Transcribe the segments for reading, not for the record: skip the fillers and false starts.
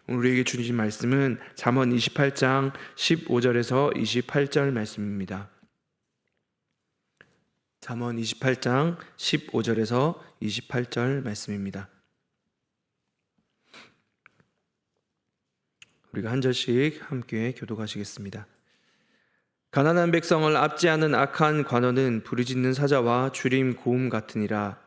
우리에게 주신 말씀은 잠언 28장 15절에서 28절 말씀입니다. 잠언 28장 15절에서 28절 말씀입니다. 우리가 한 절씩 함께 교독하시겠습니다. 가난한 백성을 압제하는 악한 관원은 부르짖는 사자와 주림 고음 같으니라.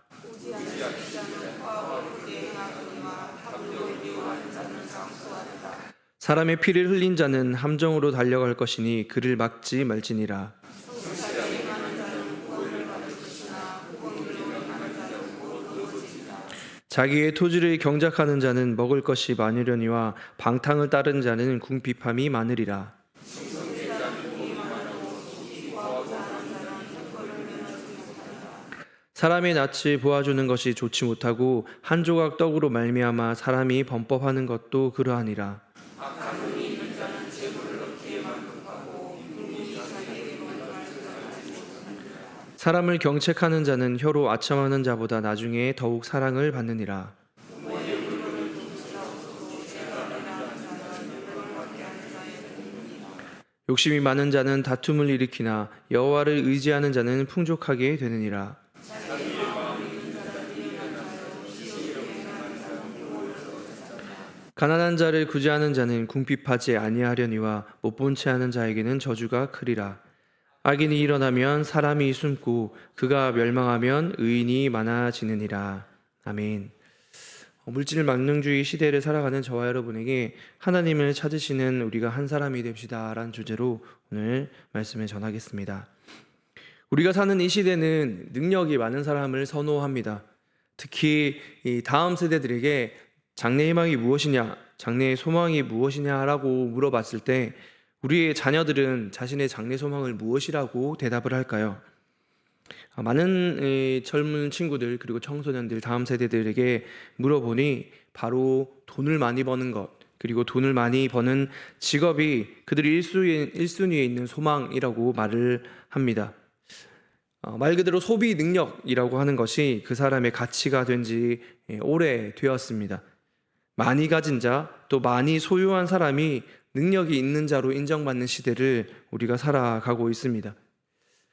사람의 피를 흘린 자는 함정으로 달려갈 것이니 그를 막지 말지니라. 자기의 토지를 경작하는 자는 먹을 것이 많으려니와 방탕을 따르는 자는 궁핍함이 많으리라. 사람의 낯을 보아주는 것이 좋지 못하고 한 조각 떡으로 말미암아 사람이 범법하는 것도 그러하니라. 사람을 경책하는 자는 혀로 아첨하는 자보다 나중에 더욱 사랑을 받느니라. 욕심이 많은 자는 다툼을 일으키나 여호와를 의지하는 자는 풍족하게 되느니라. 가난한 자를 구제하는 자는 궁핍하지 아니하려니와 못본 채 하는 자에게는 저주가 크리라. 악인이 일어나면 사람이 숨고 그가 멸망하면 의인이 많아지느니라. 아멘. 물질 만능주의 시대를 살아가는 저와 여러분에게 하나님을 찾으시는 우리가 한 사람이 됩시다 라는 주제로 오늘 말씀을 전하겠습니다. 우리가 사는 이 시대는 능력이 많은 사람을 선호합니다. 특히 이 다음 세대들에게 장래의 희망이 무엇이냐, 장래의 소망이 무엇이냐라고 물어봤을 때 우리의 자녀들은 자신의 장래 소망을 무엇이라고 대답을 할까요? 많은 젊은 친구들 그리고 청소년들 다음 세대들에게 물어보니 바로 돈을 많이 버는 것, 그리고 돈을 많이 버는 직업이 그들이 1순위에 있는 소망이라고 말을 합니다. 말 그대로 소비 능력이라고 하는 것이 그 사람의 가치가 된 지 오래되었습니다. 많이 가진 자, 또 많이 소유한 사람이 능력이 있는 자로 인정받는 시대를 우리가 살아가고 있습니다.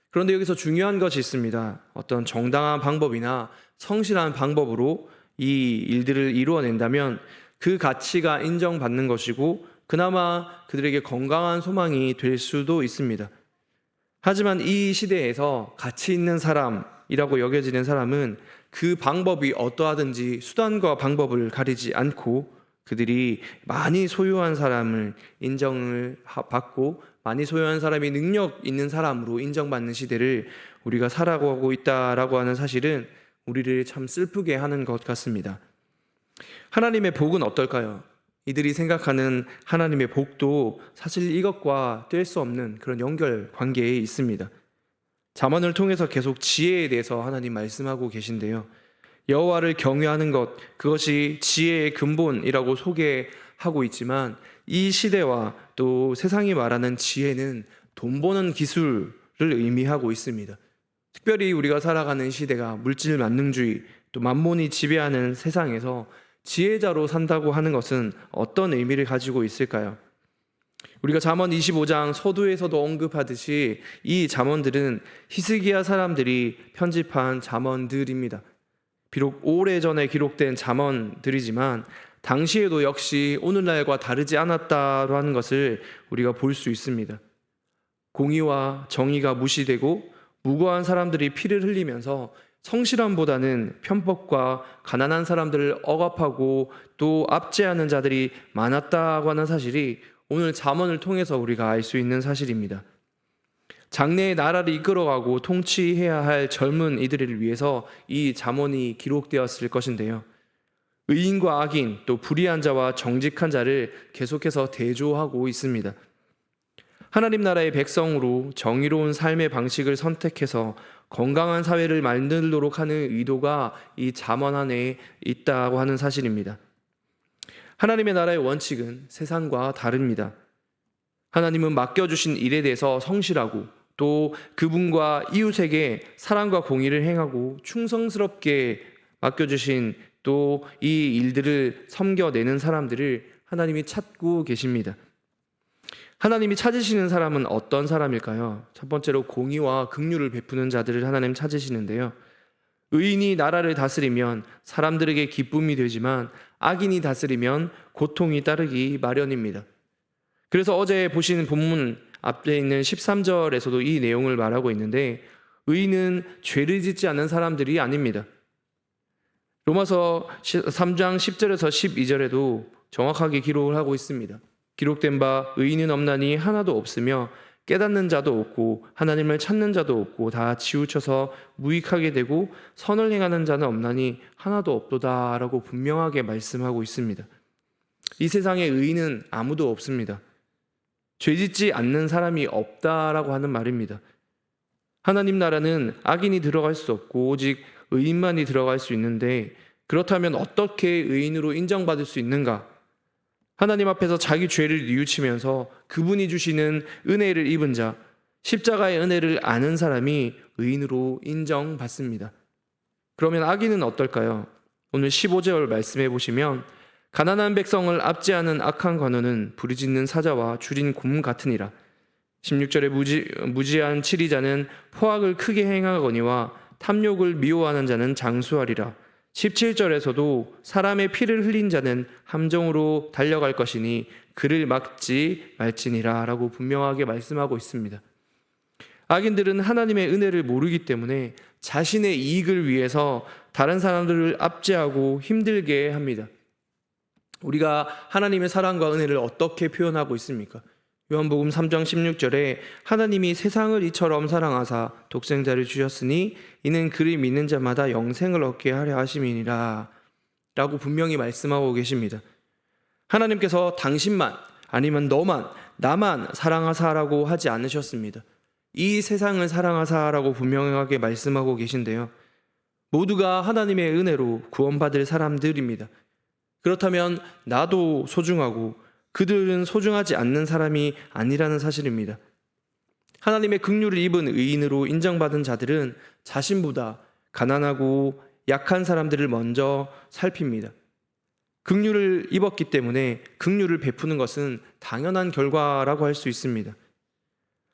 그런데 여기서 중요한 것이 있습니다. 어떤 정당한 방법이나 성실한 방법으로 이 일들을 이루어낸다면 그 가치가 인정받는 것이고 그나마 그들에게 건강한 소망이 될 수도 있습니다. 하지만 이 시대에서 가치 있는 사람이라고 여겨지는 사람은 그 방법이 어떠하든지 수단과 방법을 가리지 않고 그들이 많이 소유한 사람을 인정을 받고 많이 소유한 사람이 능력 있는 사람으로 인정받는 시대를 우리가 살아가고 있다라고 하는 사실은 우리를 참 슬프게 하는 것 같습니다. 하나님의 복은 어떨까요? 이들이 생각하는 하나님의 복도 사실 이것과 뗄 수 없는 그런 연결 관계에 있습니다. 잠언을 통해서 계속 지혜에 대해서 하나님 말씀하고 계신데요. 여호와를 경외하는 것, 그것이 지혜의 근본이라고 소개하고 있지만 이 시대와 또 세상이 말하는 지혜는 돈 버는 기술을 의미하고 있습니다. 특별히 우리가 살아가는 시대가 물질 만능주의, 또 만몬이 지배하는 세상에서 지혜자로 산다고 하는 것은 어떤 의미를 가지고 있을까요? 우리가 잠언 25장 서두에서도 언급하듯이 이 잠언들은 히스기야 사람들이 편집한 잠언들입니다. 비록 오래전에 기록된 잠언들이지만 당시에도 역시 오늘날과 다르지 않았다고 하는 것을 우리가 볼 수 있습니다. 공의와 정의가 무시되고 무고한 사람들이 피를 흘리면서 성실함보다는 편법과 가난한 사람들을 억압하고 또 압제하는 자들이 많았다고 하는 사실이 오늘 잠언을 통해서 우리가 알 수 있는 사실입니다. 장래의 나라를 이끌어가고 통치해야 할 젊은 이들을 위해서 이 잠언이 기록되었을 것인데요. 의인과 악인, 또 불의한 자와 정직한 자를 계속해서 대조하고 있습니다. 하나님 나라의 백성으로 정의로운 삶의 방식을 선택해서 건강한 사회를 만들도록 하는 의도가 이 잠언 안에 있다고 하는 사실입니다. 하나님의 나라의 원칙은 세상과 다릅니다. 하나님은 맡겨주신 일에 대해서 성실하고 또 그분과 이웃에게 사랑과 공의를 행하고 충성스럽게 맡겨주신 또 이 일들을 섬겨내는 사람들을 하나님이 찾고 계십니다. 하나님이 찾으시는 사람은 어떤 사람일까요? 첫 번째로 공의와 긍휼을 베푸는 자들을 하나님 찾으시는데요. 의인이 나라를 다스리면 사람들에게 기쁨이 되지만 악인이 다스리면 고통이 따르기 마련입니다. 그래서 어제 보신 본문 앞에 있는 13절에서도 이 내용을 말하고 있는데, 의인은 죄를 짓지 않는 사람들이 아닙니다. 로마서 3장 10절에서 12절에도 정확하게 기록을 하고 있습니다. 기록된 바 의인은 없나니 하나도 없으며 깨닫는 자도 없고 하나님을 찾는 자도 없고 다 치우쳐서 무익하게 되고 선을 행하는 자는 없나니 하나도 없도다 라고 분명하게 말씀하고 있습니다. 이 세상에 의인은 아무도 없습니다. 죄짓지 않는 사람이 없다라고 하는 말입니다. 하나님 나라는 악인이 들어갈 수 없고 오직 의인만이 들어갈 수 있는데, 그렇다면 어떻게 의인으로 인정받을 수 있는가? 하나님 앞에서 자기 죄를 뉘우치면서 그분이 주시는 은혜를 입은 자, 십자가의 은혜를 아는 사람이 의인으로 인정받습니다. 그러면 악인은 어떨까요? 오늘 15절 말씀해 보시면, 가난한 백성을 압제하는 악한 관원은 부르짖는 사자와 줄인 곰 같으니라. 16절에 무지한 치리자는 포악을 크게 행하거니와 탐욕을 미워하는 자는 장수하리라. 17절에서도 사람의 피를 흘린 자는 함정으로 달려갈 것이니 그를 막지 말지니라 라고 분명하게 말씀하고 있습니다. 악인들은 하나님의 은혜를 모르기 때문에 자신의 이익을 위해서 다른 사람들을 압제하고 힘들게 합니다. 우리가 하나님의 사랑과 은혜를 어떻게 표현하고 있습니까? 요한복음 3장 16절에 하나님이 세상을 이처럼 사랑하사 독생자를 주셨으니 이는 그를 믿는 자마다 영생을 얻게 하려 하심이니라 라고 분명히 말씀하고 계십니다. 하나님께서 당신만, 아니면 너만, 나만 사랑하사라고 하지 않으셨습니다. 이 세상을 사랑하사라고 분명하게 말씀하고 계신데요, 모두가 하나님의 은혜로 구원받을 사람들입니다. 그렇다면 나도 소중하고 그들은 소중하지 않는 사람이 아니라는 사실입니다. 하나님의 긍휼을 입은 의인으로 인정받은 자들은 자신보다 가난하고 약한 사람들을 먼저 살핍니다. 긍휼을 입었기 때문에 긍휼을 베푸는 것은 당연한 결과라고 할 수 있습니다.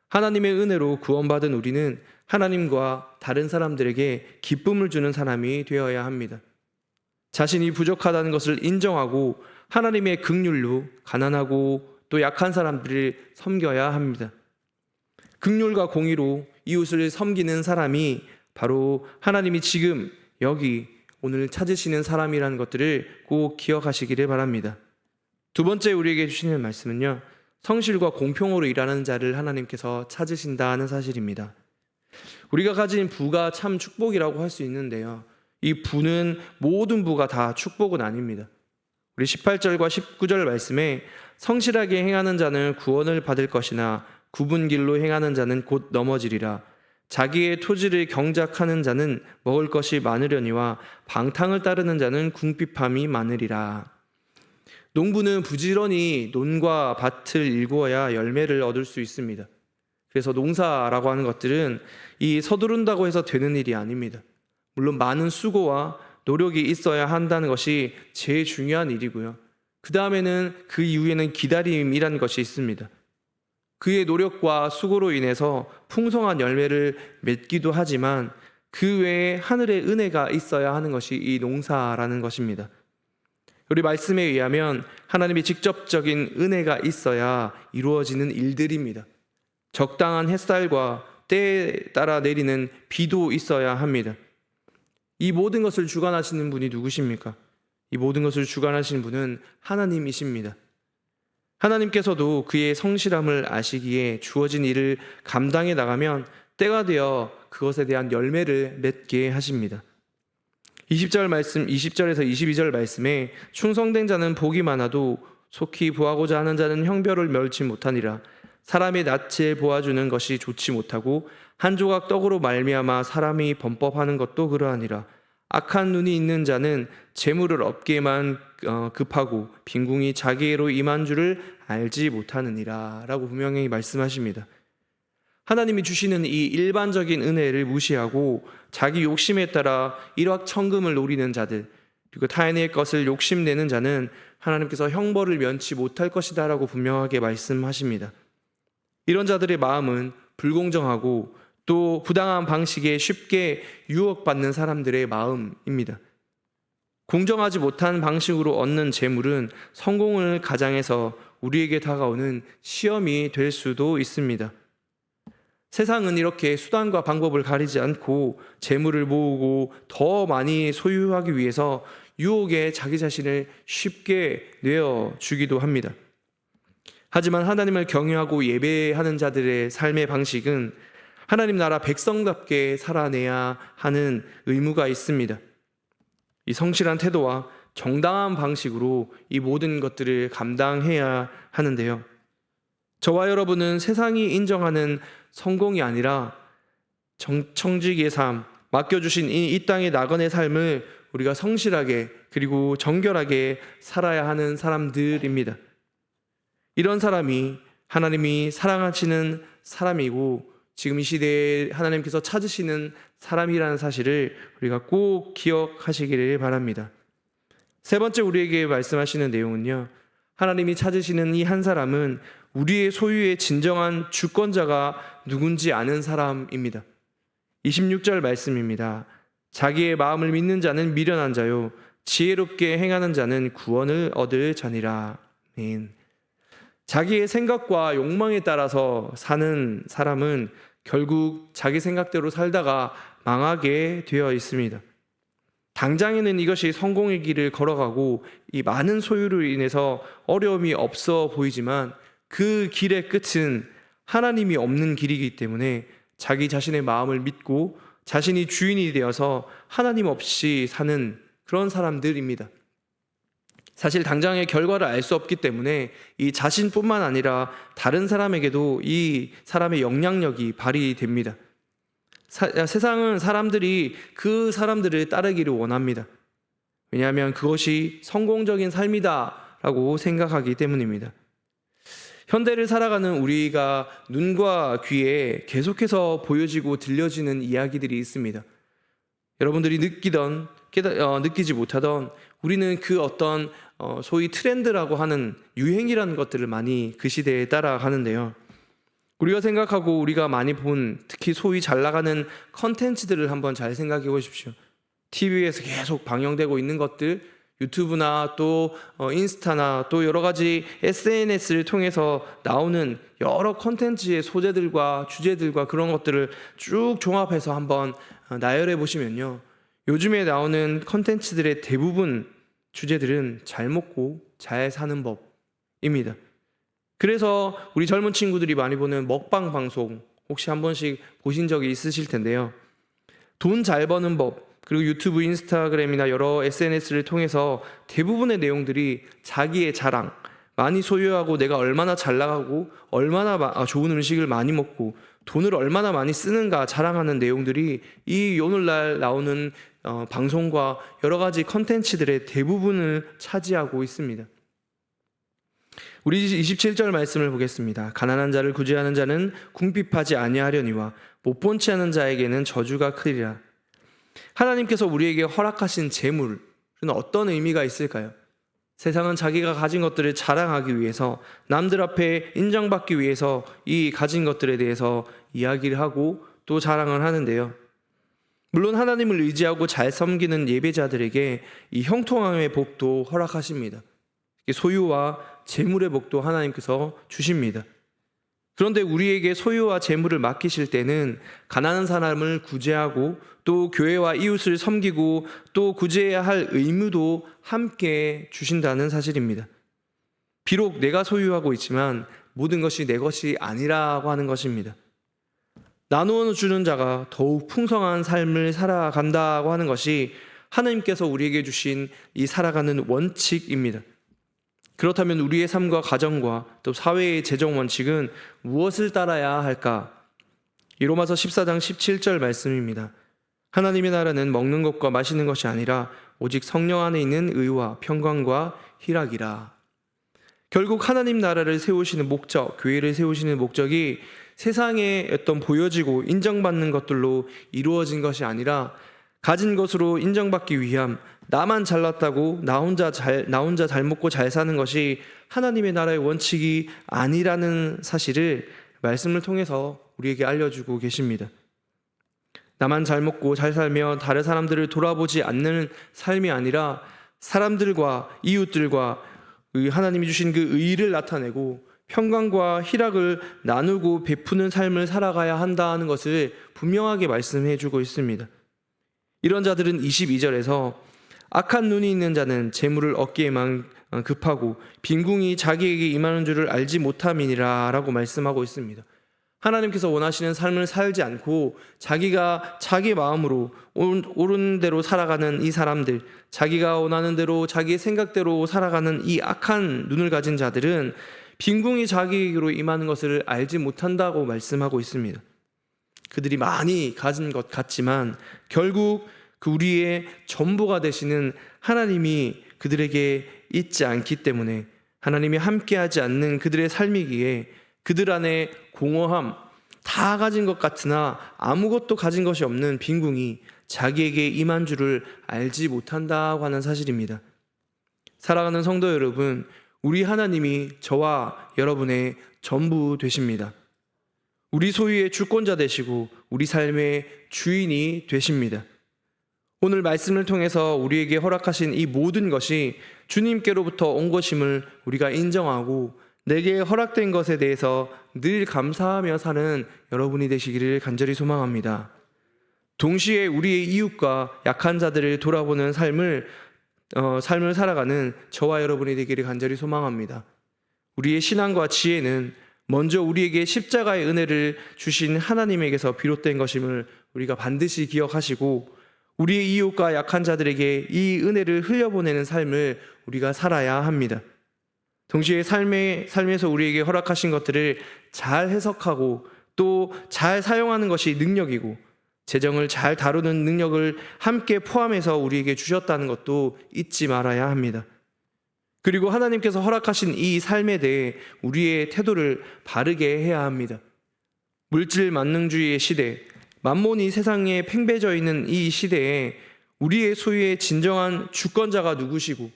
하나님의 은혜로 구원받은 우리는 하나님과 다른 사람들에게 기쁨을 주는 사람이 되어야 합니다. 자신이 부족하다는 것을 인정하고 하나님의 긍휼로 가난하고 또 약한 사람들을 섬겨야 합니다. 긍휼과 공의로 이웃을 섬기는 사람이 바로 하나님이 지금 여기 오늘 찾으시는 사람이라는 것들을 꼭 기억하시기를 바랍니다. 두 번째 우리에게 주시는 말씀은요, 성실과 공평으로 일하는 자를 하나님께서 찾으신다는 사실입니다. 우리가 가진 부가 참 축복이라고 할 수 있는데요, 이 부는 모든 부가 다 축복은 아닙니다. 우리 18절과 19절 말씀에 성실하게 행하는 자는 구원을 받을 것이나 굽은 길로 행하는 자는 곧 넘어지리라. 자기의 토지를 경작하는 자는 먹을 것이 많으려니와 방탕을 따르는 자는 궁핍함이 많으리라. 농부는 부지런히 논과 밭을 일구어야 열매를 얻을 수 있습니다. 그래서 농사라고 하는 것들은 이 서두른다고 해서 되는 일이 아닙니다. 물론 많은 수고와 노력이 있어야 한다는 것이 제일 중요한 일이고요. 그 다음에는 그 이후에는 기다림이라는 것이 있습니다. 그의 노력과 수고로 인해서 풍성한 열매를 맺기도 하지만 그 외에 하늘의 은혜가 있어야 하는 것이 이 농사라는 것입니다. 우리 말씀에 의하면 하나님의 직접적인 은혜가 있어야 이루어지는 일들입니다. 적당한 햇살과 때에 따라 내리는 비도 있어야 합니다. 이 모든 것을 주관하시는 분이 누구십니까? 이 모든 것을 주관하시는 분은 하나님이십니다. 하나님께서도 그의 성실함을 아시기에 주어진 일을 감당해 나가면 때가 되어 그것에 대한 열매를 맺게 하십니다. 20절에서 22절 말씀에 충성된 자는 복이 많아도 속히 보하고자 하는 자는 형별을 멸치 못하니라. 사람의 낯을 보아주는 것이 좋지 못하고 한 조각 떡으로 말미암아 사람이 범법하는 것도 그러하니라. 악한 눈이 있는 자는 재물을 얻기에만 급하고 빈궁이 자기애로 임한 줄을 알지 못하느니라 라고 분명히 말씀하십니다. 하나님이 주시는 이 일반적인 은혜를 무시하고 자기 욕심에 따라 일확천금을 노리는 자들, 그리고 타인의 것을 욕심내는 자는 하나님께서 형벌을 면치 못할 것이다 라고 분명하게 말씀하십니다. 이런 자들의 마음은 불공정하고 또 부당한 방식에 쉽게 유혹받는 사람들의 마음입니다. 공정하지 못한 방식으로 얻는 재물은 성공을 가장해서 우리에게 다가오는 시험이 될 수도 있습니다. 세상은 이렇게 수단과 방법을 가리지 않고 재물을 모으고 더 많이 소유하기 위해서 유혹에 자기 자신을 쉽게 내어주기도 합니다. 하지만 하나님을 경외하고 예배하는 자들의 삶의 방식은 하나님 나라 백성답게 살아내야 하는 의무가 있습니다. 이 성실한 태도와 정당한 방식으로 이 모든 것들을 감당해야 하는데요. 저와 여러분은 세상이 인정하는 성공이 아니라 청지기의 삶, 맡겨주신 이 땅의 나그네 삶을 우리가 성실하게 그리고 정결하게 살아야 하는 사람들입니다. 이런 사람이 하나님이 사랑하시는 사람이고 지금 이 시대에 하나님께서 찾으시는 사람이라는 사실을 우리가 꼭 기억하시기를 바랍니다. 세 번째 우리에게 말씀하시는 내용은요, 하나님이 찾으시는 이 한 사람은 우리의 소유의 진정한 주권자가 누군지 아는 사람입니다. 26절 말씀입니다. 자기의 마음을 믿는 자는 미련한 자요 지혜롭게 행하는 자는 구원을 얻을 자니라. 아멘. 자기의 생각과 욕망에 따라서 사는 사람은 결국 자기 생각대로 살다가 망하게 되어 있습니다. 당장에는 이것이 성공의 길을 걸어가고 이 많은 소유로 인해서 어려움이 없어 보이지만 그 길의 끝은 하나님이 없는 길이기 때문에 자기 자신의 마음을 믿고 자신이 주인이 되어서 하나님 없이 사는 그런 사람들입니다. 사실 당장의 결과를 알 수 없기 때문에 이 자신뿐만 아니라 다른 사람에게도 이 사람의 영향력이 발휘됩니다. 세상은 사람들이 그 사람들을 따르기를 원합니다. 왜냐하면 그것이 성공적인 삶이다라고 생각하기 때문입니다. 현대를 살아가는 우리가 눈과 귀에 계속해서 보여지고 들려지는 이야기들이 있습니다. 여러분들이 느끼지 못하던 우리는 그 어떤 소위 트렌드라고 하는 유행이라는 것들을 많이 그 시대에 따라가는데요. 우리가 생각하고 우리가 많이 본 특히 소위 잘 나가는 컨텐츠들을 한번 잘 생각해 보십시오. TV에서 계속 방영되고 있는 것들, 유튜브나 또 인스타나 또 여러 가지 SNS를 통해서 나오는 여러 컨텐츠의 소재들과 주제들과 그런 것들을 쭉 종합해서 한번 나열해 보시면요, 요즘에 나오는 컨텐츠들의 대부분 주제들은 잘 먹고 잘 사는 법입니다. 그래서 우리 젊은 친구들이 많이 보는 먹방 방송 혹시 한 번씩 보신 적이 있으실 텐데요. 돈 잘 버는 법, 그리고 유튜브, 인스타그램이나 여러 SNS를 통해서 대부분의 내용들이 자기의 자랑, 많이 소유하고 내가 얼마나 잘 나가고 얼마나 좋은 음식을 많이 먹고 돈을 얼마나 많이 쓰는가 자랑하는 내용들이 이 오늘날 나오는 방송과 여러 가지 컨텐츠들의 대부분을 차지하고 있습니다. 우리 27절 말씀을 보겠습니다. 가난한 자를 구제하는 자는 궁핍하지 아니하려니와 못 본 채 하는 자에게는 저주가 크리라. 하나님께서 우리에게 허락하신 재물은 어떤 의미가 있을까요? 세상은 자기가 가진 것들을 자랑하기 위해서, 남들 앞에 인정받기 위해서 이 가진 것들에 대해서 이야기를 하고 또 자랑을 하는데요. 물론 하나님을 의지하고 잘 섬기는 예배자들에게 이 형통함의 복도 허락하십니다. 소유와 재물의 복도 하나님께서 주십니다. 그런데 우리에게 소유와 재물을 맡기실 때는 가난한 사람을 구제하고 또 교회와 이웃을 섬기고 또 구제해야 할 의무도 함께 주신다는 사실입니다. 비록 내가 소유하고 있지만 모든 것이 내 것이 아니라고 하는 것입니다. 나누어 주는 자가 더욱 풍성한 삶을 살아간다고 하는 것이 하나님께서 우리에게 주신 이 살아가는 원칙입니다. 그렇다면 우리의 삶과 가정과 또 사회의 재정 원칙은 무엇을 따라야 할까? 이 로마서 14장 17절 말씀입니다. 하나님의 나라는 먹는 것과 마시는 것이 아니라 오직 성령 안에 있는 의와 평강과 희락이라. 결국 하나님 나라를 세우시는 목적, 교회를 세우시는 목적이 세상에 어떤 보여지고 인정받는 것들로 이루어진 것이 아니라 가진 것으로 인정받기 위함, 나만 잘났다고 나 혼자 잘 먹고 잘 사는 것이 하나님의 나라의 원칙이 아니라는 사실을 말씀을 통해서 우리에게 알려주고 계십니다. 나만 잘 먹고 잘 살며 다른 사람들을 돌아보지 않는 삶이 아니라 사람들과 이웃들과 하나님이 주신 그 의를 나타내고 평강과 희락을 나누고 베푸는 삶을 살아가야 한다는 것을 분명하게 말씀해 주고 있습니다. 이런 자들은 22절에서 악한 눈이 있는 자는 재물을 얻기에만 급하고 빈궁이 자기에게 임하는 줄을 알지 못함이니라 라고 말씀하고 있습니다. 하나님께서 원하시는 삶을 살지 않고 자기가 자기 마음으로 옳은 대로 살아가는 이 사람들, 자기가 원하는 대로 자기의 생각대로 살아가는 이 악한 눈을 가진 자들은 빈궁이 자기에게로 임하는 것을 알지 못한다고 말씀하고 있습니다. 그들이 많이 가진 것 같지만 결국 그 우리의 전부가 되시는 하나님이 그들에게 있지 않기 때문에, 하나님이 함께하지 않는 그들의 삶이기에 그들 안에 공허함, 다 가진 것 같으나 아무것도 가진 것이 없는 빈궁이 자기에게 임한 줄을 알지 못한다고 하는 사실입니다. 사랑하는 성도 여러분, 우리 하나님이 저와 여러분의 전부 되십니다. 우리 소유의 주권자 되시고 우리 삶의 주인이 되십니다. 오늘 말씀을 통해서 우리에게 허락하신 이 모든 것이 주님께로부터 온 것임을 우리가 인정하고 내게 허락된 것에 대해서 늘 감사하며 사는 여러분이 되시기를 간절히 소망합니다. 동시에 우리의 이웃과 약한 자들을 돌아보는 삶을 살아가는 저와 여러분이 되기를 간절히 소망합니다. 우리의 신앙과 지혜는 먼저 우리에게 십자가의 은혜를 주신 하나님에게서 비롯된 것임을 우리가 반드시 기억하시고, 우리의 이웃과 약한 자들에게 이 은혜를 흘려보내는 삶을 우리가 살아야 합니다. 동시에 삶에서 우리에게 허락하신 것들을 잘 해석하고 또 잘 사용하는 것이 능력이고, 재정을 잘 다루는 능력을 함께 포함해서 우리에게 주셨다는 것도 잊지 말아야 합니다. 그리고 하나님께서 허락하신 이 삶에 대해 우리의 태도를 바르게 해야 합니다. 물질 만능주의의 시대, 만몬이 세상에 팽배져 있는 이 시대에 우리의 소유의 진정한 주권자가 누구시고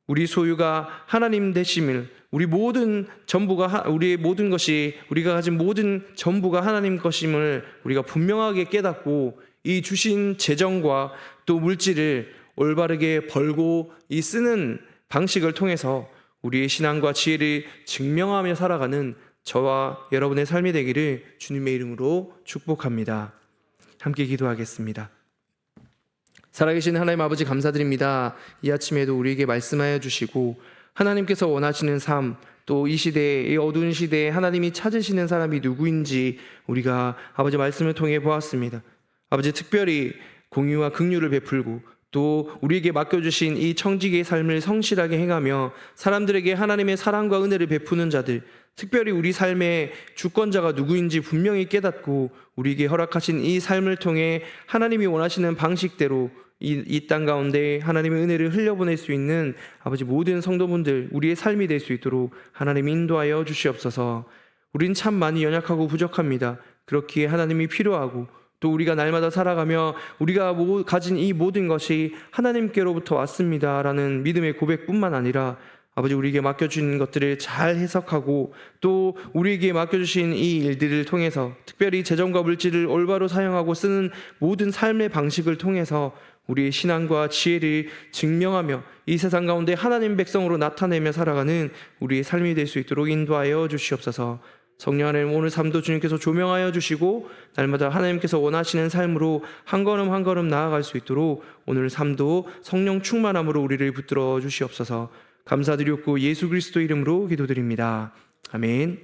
우리 소유가 하나님 되심을, 우리의 모든 것이, 우리가 가진 모든 전부가 하나님 것임을 우리가 분명하게 깨닫고 이 주신 재정과 또 물질을 올바르게 벌고 이 쓰는 방식을 통해서 우리의 신앙과 지혜를 증명하며 살아가는 저와 여러분의 삶이 되기를 주님의 이름으로 축복합니다. 함께 기도하겠습니다. 살아계신 하나님 아버지, 감사드립니다. 이 아침에도 우리에게 말씀하여 주시고 하나님께서 원하시는 삶, 또 이 시대에, 이 어두운 시대에 하나님이 찾으시는 사람이 누구인지 우리가 아버지 말씀을 통해 보았습니다. 아버지, 특별히 공의와 긍휼을 베풀고 또 우리에게 맡겨주신 이 청지기의 삶을 성실하게 행하며 사람들에게 하나님의 사랑과 은혜를 베푸는 자들, 특별히 우리 삶의 주권자가 누구인지 분명히 깨닫고 우리에게 허락하신 이 삶을 통해 하나님이 원하시는 방식대로 이 땅 가운데 하나님의 은혜를 흘려보낼 수 있는 아버지 모든 성도분들, 우리의 삶이 될 수 있도록 하나님 인도하여 주시옵소서. 우린 참 많이 연약하고 부족합니다. 그렇기에 하나님이 필요하고 또 우리가 날마다 살아가며 우리가 가진 이 모든 것이 하나님께로부터 왔습니다라는 믿음의 고백뿐만 아니라 아버지, 우리에게 맡겨주신 것들을 잘 해석하고 또 우리에게 맡겨주신 이 일들을 통해서 특별히 재정과 물질을 올바로 사용하고 쓰는 모든 삶의 방식을 통해서 우리의 신앙과 지혜를 증명하며 이 세상 가운데 하나님 백성으로 나타내며 살아가는 우리의 삶이 될 수 있도록 인도하여 주시옵소서. 성령 하나님, 오늘 삶도 주님께서 조명하여 주시고 날마다 하나님께서 원하시는 삶으로 한 걸음 한 걸음 나아갈 수 있도록 오늘 삶도 성령 충만함으로 우리를 붙들어 주시옵소서. 감사드렸고 예수 그리스도 이름으로 기도드립니다. 아멘.